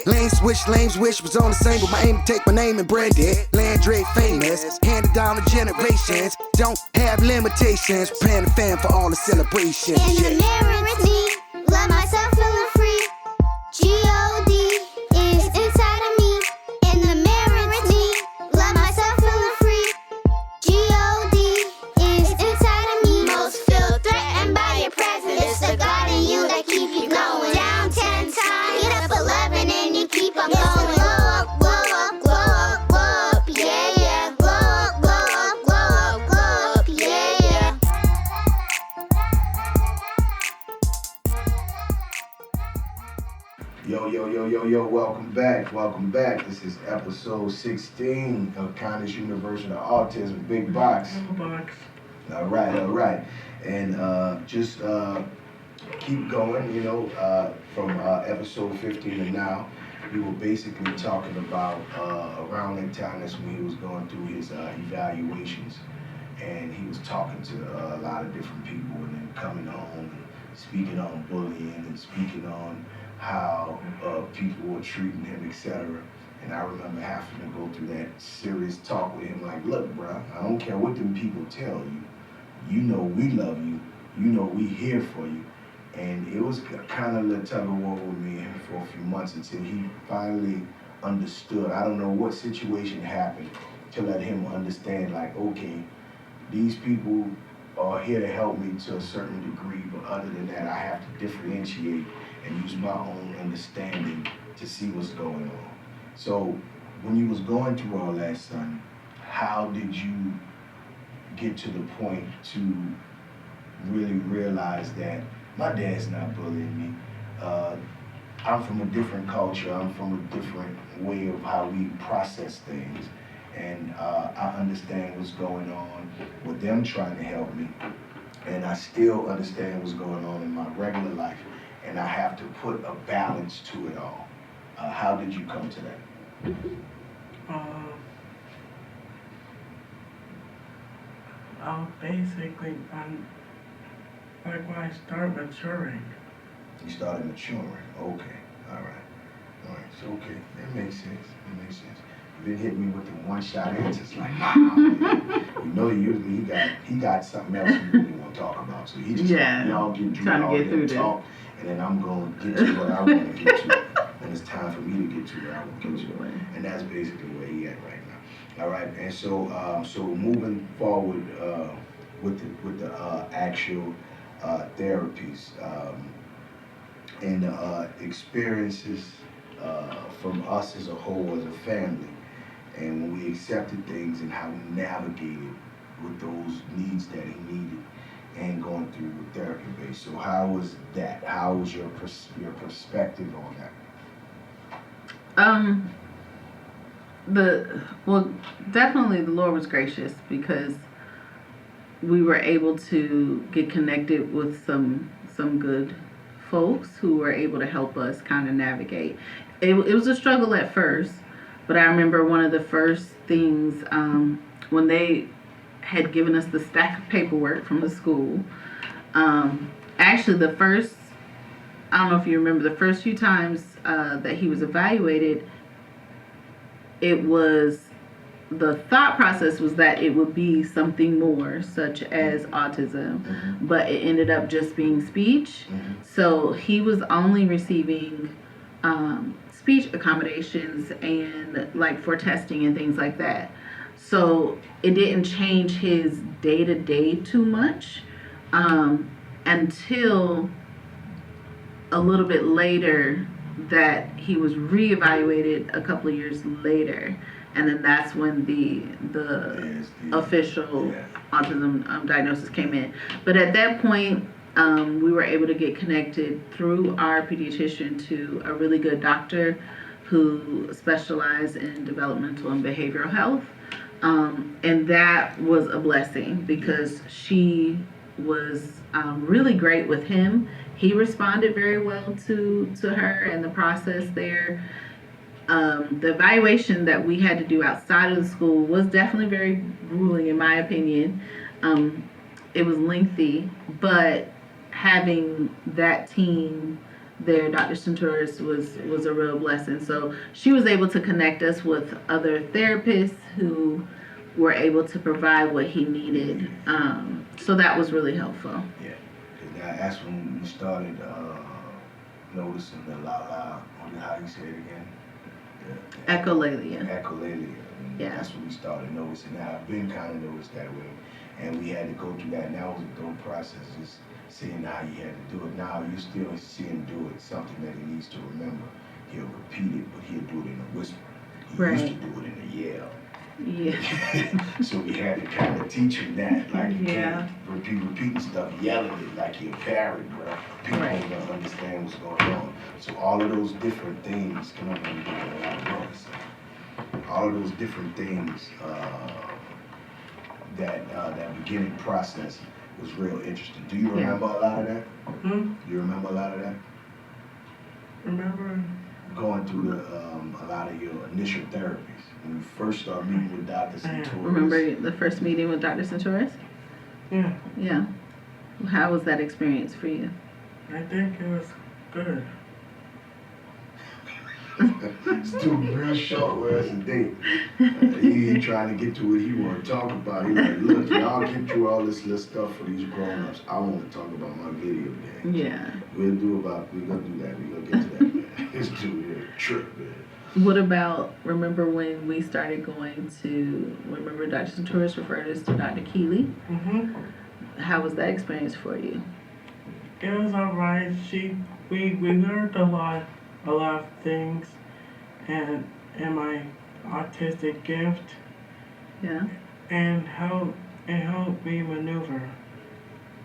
Lane switch, lanes wish was on the same, but my aim to take my name and brand it. Landry famous, handed down to generations. Don't have limitations, preparing the fan for all the celebrations. In the mirror with me, love myself feeling free. G-O-D is inside of me. In the mirror with me, love myself feeling free. G-O-D is inside of me. Most feel threatened by your presence. It's the God in you that keep you going. Down 10 times, get up 11 and you keep on going. Glow up, glow up, glow up, glow up, yeah, yeah. Glow up, glow up, glow up, glow up, yeah, yeah. Yo, welcome back. This is episode 16 of Connis University of Autism, Big Boxx. Lil Boxx. All right. And just keep going, from episode 15 to now. We were basically talking about around that time, that's when he was going through his evaluations. And he was talking to a lot of different people and then coming home and speaking on bullying and speaking on how people were treating him, etc. And I remember having to go through that serious talk with him, like, look, bro, I don't care what them people tell you. You know we love you. You know we here for you. And it was kind of a tug of war with me for a few months until he finally understood. I don't know what situation happened to let him understand, like, okay, these people are here to help me to a certain degree, but other than that, I have to differentiate and use my own understanding to see what's going on. So when you was going through all that, son, how did you get to the point to really realize that my dad's not bullying me? I'm from a different culture. I'm from a different way of how we process things. And I understand what's going on with them trying to help me. And I still understand what's going on in my regular life. And I have to put a balance to it all. How did you come to that? Basically, like when I start maturing. You started maturing. Okay. All right. So, okay. That makes sense. You didn't hit me with the one-shot answers like, wow. You know, usually he got something else he really want to talk about. So he just y'all get through trying all to get through that talk, and then I'm going to get to what I want to get to. When it's time for me to get to where I want to get to. And that's basically where he at right now. All right. And so so moving forward with the actual therapies and experiences from us as a whole, as a family, and when we accepted things and how we navigated with those needs that he needed and going through the therapy base. So how was that? How was your perspective on that? Definitely the Lord was gracious because we were able to get connected with some good folks who were able to help us kind of navigate. It was a struggle at first, but I remember one of the first things when they had given us the stack of paperwork from the school. Actually, I don't know if you remember, the first few times that he was evaluated, the thought process was that it would be something more, such as autism, but it ended up just being speech. So he was only receiving speech accommodations and like for testing and things like that. So it didn't change his day-to-day too much until a little bit later that he was reevaluated a couple of years later. And then that's when the official autism diagnosis came in. But at that point, we were able to get connected through our pediatrician to a really good doctor who specialized in developmental and behavioral health. And that was a blessing because she was really great with him. He responded very well to her and the process there. The evaluation that we had to do outside of the school was definitely very grueling, in my opinion. It was lengthy, but having that team there, Dr. Centauris was a real blessing. So she was able to connect us with other therapists who were able to provide what he needed. So that was really helpful. Yeah, because that's when we started noticing the how do you say it again? Echolalia. Echolalia. Yeah. That's when we started noticing that. I've been kind of noticed that way. And we had to go through that. And that was a dope process, just seeing how he had to do it. Now you still see him do it, something that he needs to remember. He'll repeat it, but he'll do it in a whisper. He used to do it in a yell. Yeah. So we had to kind of teach him that. Like, you Yeah. can't repeating stuff, yelling it like you're a parrot, bro. People Right. don't understand what's going on. So all of those different things, come on, let me get a lot of noise. All of those different things, that beginning process was real interesting. Do you remember a lot of that? Hmm? You remember a lot of that? Remember? Going through a lot of your initial therapies when you first started meeting with Dr. Centauris. Remember the first meeting with Dr. Centauris? Yeah. Yeah. How was that experience for you? I think it was good. It's too real short words a date. He ain't trying to get to what he want to talk about. He's like, look, y'all get through all this little stuff for these grown-ups. I want to talk about my video game. Yeah. We're gonna do that. We're gonna get to that, man. It's too trip, man. What about, remember when we started going to, remember Dr. Centauris referred us to Dr. Keeley? Mm-hmm. How was that experience for you? It was alright. We learned a lot of things, and my autistic gift, Yeah. and helped me maneuver.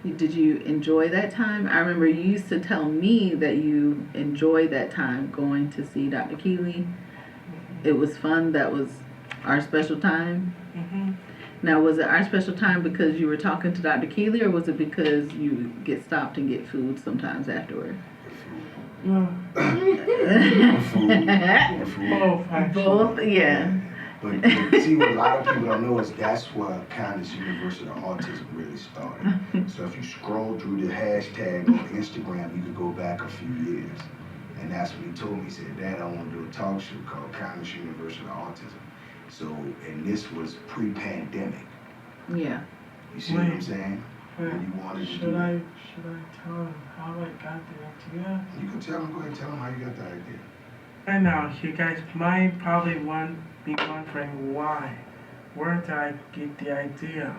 Did you enjoy that time? I remember you used to tell me that you enjoyed that time going to see Dr. Keeley. It was fun. That was our special time. Mm-hmm. Now, was it our special time because you were talking to Dr. Keeley, or was it because you get stopped and get food sometimes afterward? No. Both, actually. Both, yeah. But see, what a lot of people don't know is that's what Connis University of Autism really started. So if you scroll through the hashtag on Instagram, you could go back a few years. And that's when he told me, he said, Dad, I want to do a talk show called Connis University of Autism. So, and this was pre-pandemic. Yeah. You see what I'm saying? Wait, When you wanted to should do I it. tell him how I got the idea? You can tell him, go ahead and tell him how you got the idea. I know you guys might probably be wondering why. Where did I get the idea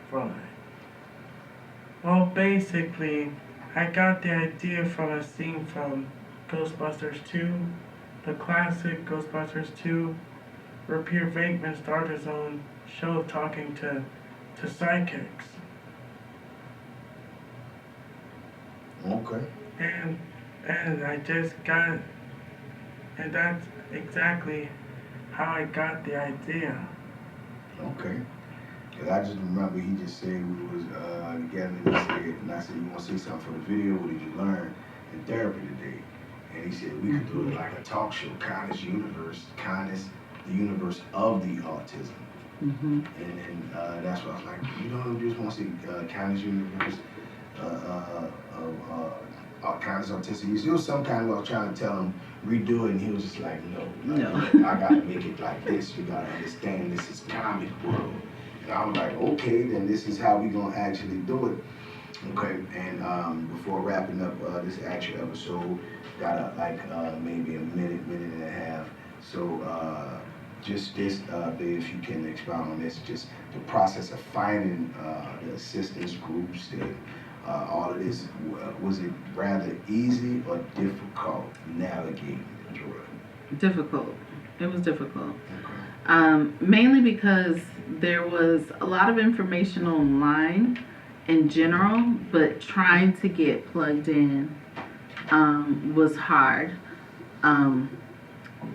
from it? Well, basically, I got the idea from a scene from Ghostbusters 2, the classic Ghostbusters 2, where Peter Venkman started his own show talking to psychics. Okay. And I just got, and that's exactly how I got the idea. Okay. Cause I just remember he just said we was together and he said, and I said, you want to say something for the video? What did you learn in therapy today? And he said we could do it like a talk show, Connis Universe, Connis, the universe of the autism. Mm-hmm. And then that's what I was like, you don't just want to say Connis Universe, Connis Autism. There was some kind of I was trying to tell him redo it, and he was just like, no, I gotta make it like this. You gotta understand this is comic world. And I was like, okay, then this is how we gonna actually do it. Okay, and before wrapping up this actual episode, got maybe a minute and a half. So just this, babe, if you can expound on this, just the process of finding the assistance groups and all of this, was it rather easy or difficult navigating through it? Difficult. It was difficult. Okay. Mainly because there was a lot of information online in general, but trying to get plugged in was hard.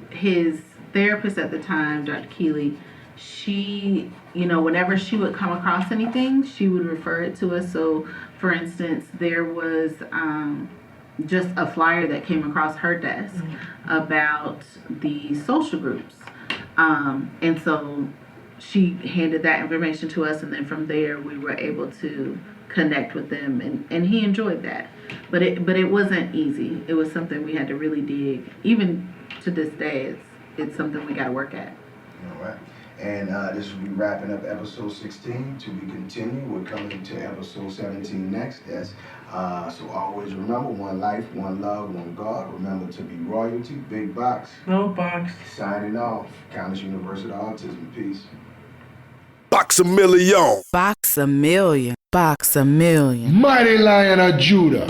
His therapist at the time, Dr. Keeley, she, whenever she would come across anything, she would refer it to us. So, for instance, there was just a flyer that came across her desk about the social groups. And so she handed that information to us, and then from there we were able to connect with them, and he enjoyed that. But it wasn't easy. It was something we had to really dig. Even to this day, it's something we got to work at. All right. And this will be wrapping up episode 16. To be continued. We're coming to episode 17 next. So always remember, one life, one love, one God. Remember to be royalty. Big Boxx. Lil Boxx. Signing off. Connis University Autism. Peace. Boxx-A-Million. Boxx-A-Million. Boxx-A-Million. Mighty Lion of Judah.